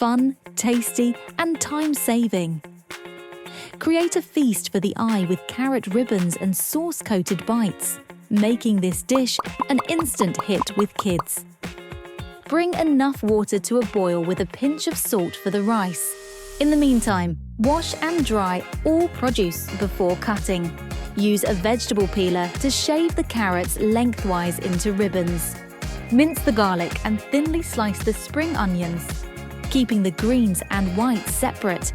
fun, tasty, and time-saving. Create a feast for the eye with carrot ribbons and sauce-coated bites, making this dish an instant hit with kids. Bring enough water to a boil with a pinch of salt for the rice. In the meantime, wash and dry all produce before cutting. Use a vegetable peeler to shave the carrots lengthwise into ribbons. Mince the garlic and thinly slice the spring onions, keeping the greens and whites separate.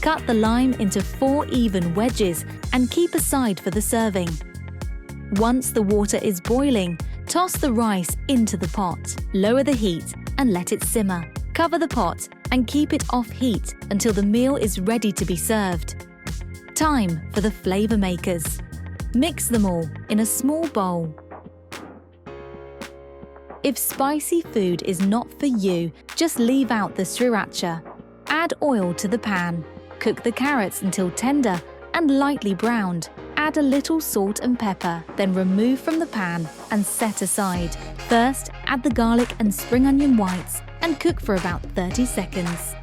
Cut the lime into 4 even wedges and keep aside for the serving. Once the water is boiling, toss the rice into the pot. Lower the heat and let it simmer. Cover the pot and keep it off heat until the meal is ready to be served. Time for the flavour makers. Mix them all in a small bowl. If spicy food is not for you, just leave out the sriracha. Add oil to the pan. Cook the carrots until tender and lightly browned. Add a little salt and pepper, then remove from the pan and set aside. First, add the garlic and spring onion whites and cook for about 30 seconds.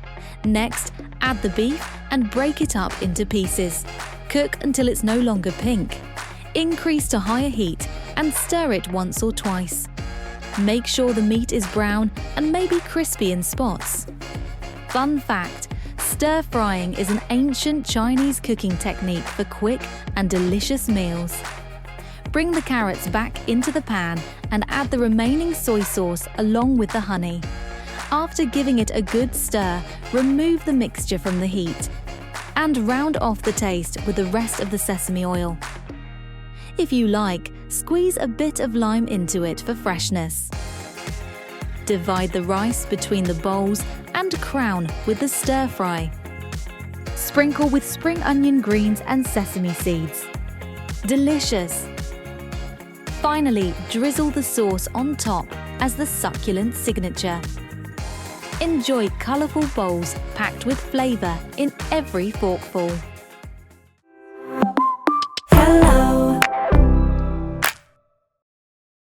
Next, add the beef and break it up into pieces. Cook until it's no longer pink. Increase to higher heat and stir it once or twice. Make sure the meat is brown and maybe crispy in spots. Fun fact: stir frying is an ancient Chinese cooking technique for quick and delicious meals. Bring the carrots back into the pan and add the remaining soy sauce along with the honey. After giving it a good stir, remove the mixture from the heat and round off the taste with the rest of the sesame oil. If you like, squeeze a bit of lime into it for freshness. Divide the rice between the bowls and crown with the stir fry. Sprinkle with spring onion greens and sesame seeds. Delicious! Finally, drizzle the sauce on top as the succulent signature. Enjoy colourful bowls packed with flavour in every forkful.